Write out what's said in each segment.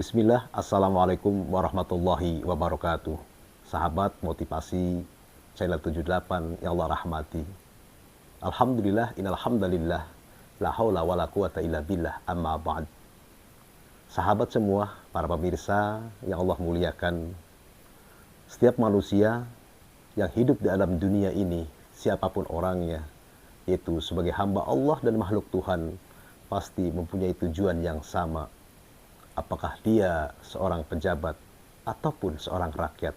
Bismillah, Assalamualaikum warahmatullahi wabarakatuh. Sahabat motivasi channel 78 yang Allah rahmati. Alhamdulillah, innalhamdalillah, la haula wala quwata illa billah, amma ba'd. Sahabat semua, para pemirsa yang Allah muliakan, setiap manusia yang hidup di alam dunia ini, siapapun orangnya, yaitu sebagai hamba Allah dan makhluk Tuhan, pasti mempunyai tujuan yang sama. Apakah dia seorang pejabat ataupun seorang rakyat,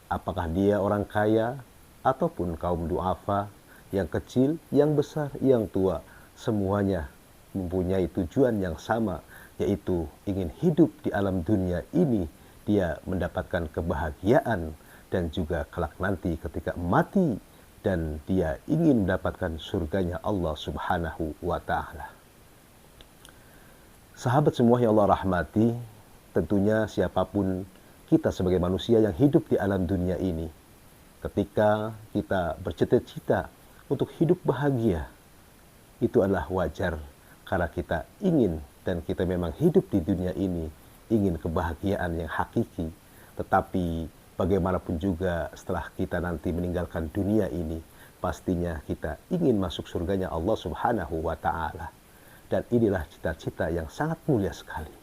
apakah dia orang kaya ataupun kaum duafa, yang kecil, yang besar, yang tua, semuanya mempunyai tujuan yang sama, yaitu ingin hidup di alam dunia ini, dia mendapatkan kebahagiaan dan juga kelak nanti ketika mati, dan dia ingin mendapatkan surganya Allah Subhanahu wa Ta'ala. Sahabat semua yang Allah rahmati, tentunya siapapun kita sebagai manusia yang hidup di alam dunia ini, ketika kita bercita-cita untuk hidup bahagia, itu adalah wajar karena kita ingin, dan kita memang hidup di dunia ini ingin kebahagiaan yang hakiki. Tetapi bagaimanapun juga setelah kita nanti meninggalkan dunia ini, pastinya kita ingin masuk surganya Allah Subhanahu wa Ta'ala. Dan inilah cita-cita yang sangat mulia sekali.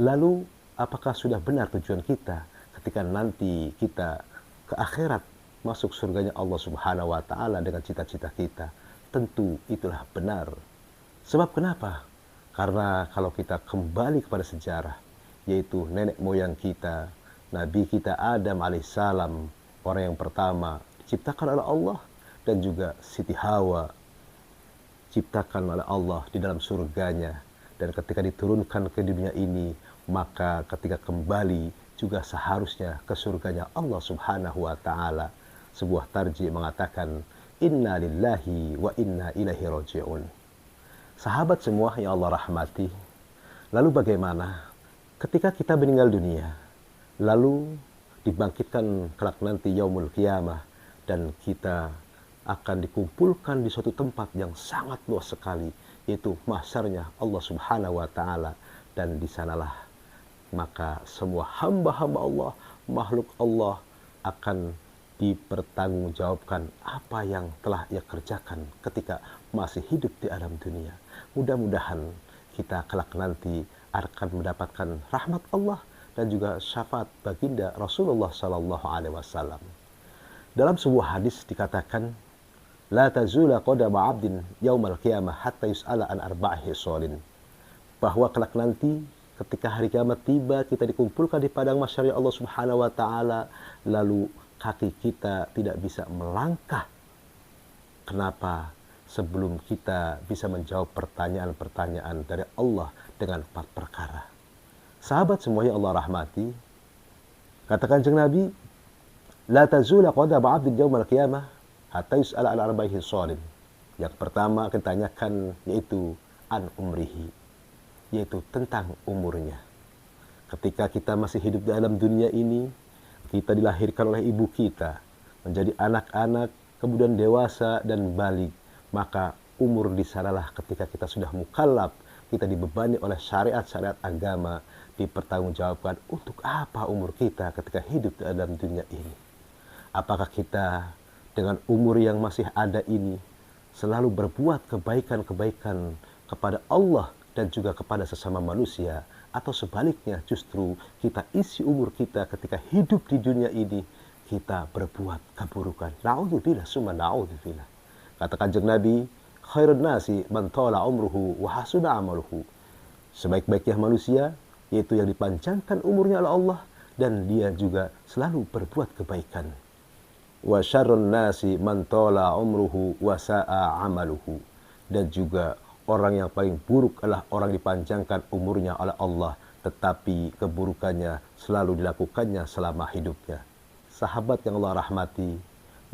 Lalu, apakah sudah benar tujuan kita ketika nanti kita ke akhirat masuk surganya Allah Subhanahu wa Ta'ala dengan cita-cita kita? Tentu itulah benar. Sebab kenapa? Karena kalau kita kembali kepada sejarah, yaitu nenek moyang kita, Nabi kita Adam alaihissalam, orang yang pertama diciptakan oleh Allah, dan juga Siti Hawa ciptakan oleh Allah di dalam surganya, dan ketika diturunkan ke dunia ini, maka ketika kembali juga seharusnya ke surganya Allah Subhanahu wa Ta'ala. Sebuah tarjih mengatakan, inna lillahi wa inna ilaihi raji'un. Sahabat semua yang Allah rahmati, lalu bagaimana ketika kita meninggal dunia, lalu dibangkitkan kelak nanti yaumul qiyamah, dan kita akan dikumpulkan di suatu tempat yang sangat luas sekali, yaitu mahsyarnya Allah Subhanahu wa Ta'ala. Dan di sanalah maka semua hamba-hamba Allah, makhluk Allah, akan dipertanggungjawabkan apa yang telah ia kerjakan ketika masih hidup di alam dunia. Mudah-mudahan kita kelak nanti akan mendapatkan rahmat Allah dan juga syafaat baginda Rasulullah Sallallahu Alaihi Wasallam. Dalam sebuah hadis dikatakan, la tazula qadama 'abdin yaumal qiyamah hatta yus'ala an arba'i hisalin. Bahwa kelak nanti ketika hari kiamat tiba, kita dikumpulkan di padang mahsyar Allah Subhanahu wa Ta'ala, lalu kaki kita tidak bisa melangkah. Kenapa? Sebelum kita bisa menjawab pertanyaan-pertanyaan dari Allah dengan 4 perkara. Sahabat semuanya Allah rahmati, katakan Kanjeng Nabi, la tazula qadama 'abdin yaumal qiyamah hatta yus'ala an arba'i hisalin. Yang pertama akan ditanyakan yaitu an umrihi, yaitu tentang umurnya. Ketika kita masih hidup di alam dunia ini, kita dilahirkan oleh ibu kita, menjadi anak-anak, kemudian dewasa dan balik, maka umur di sanalah ketika kita sudah mukallaf, kita dibebani oleh syariat-syariat agama, dipertanggungjawabkan untuk apa umur kita ketika hidup di alam dunia ini. Apakah kita dengan umur yang masih ada ini selalu berbuat kebaikan-kebaikan kepada Allah dan juga kepada sesama manusia, atau sebaliknya justru kita isi umur kita ketika hidup di dunia ini kita berbuat keburukan. Na'udzubillah summa na'udzubillah. Kata Kanjeng Nabi, khairun nasi man tala umruhu wa hasuna amaluhu. Sebaik-baiknya manusia yaitu yang dipanjangkan umurnya oleh Allah dan dia juga selalu berbuat kebaikan. Wa syarrun nasi man tala umruhu wa sa'a amaluhu. Dan juga orang yang paling buruk adalah orang dipanjangkan umurnya oleh Allah, tetapi keburukannya selalu dilakukannya selama hidupnya. Sahabat yang Allah rahmati,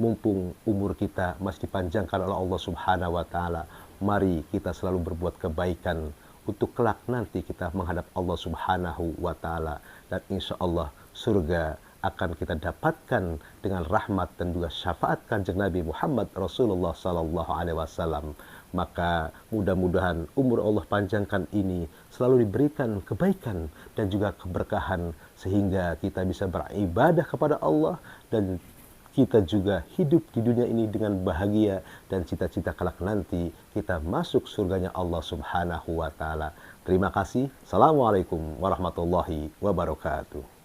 mumpung umur kita masih dipanjangkan oleh Allah Subhanahu wa Ta'ala, mari kita selalu berbuat kebaikan untuk kelak nanti kita menghadap Allah Subhanahu wa Ta'ala, dan insya Allah surga akan kita dapatkan dengan rahmat dan juga syafaat Kanjeng Nabi Muhammad Rasulullah Sallallahu Alaihi Wasallam. Maka mudah-mudahan umur Allah panjangkan ini selalu diberikan kebaikan dan juga keberkahan sehingga kita bisa beribadah kepada Allah dan kita juga hidup di dunia ini dengan bahagia dan cita-cita kelak nanti kita masuk surganya Allah Subhanahu wa taala. Terima kasih. Assalamualaikum warahmatullahi wabarakatuh.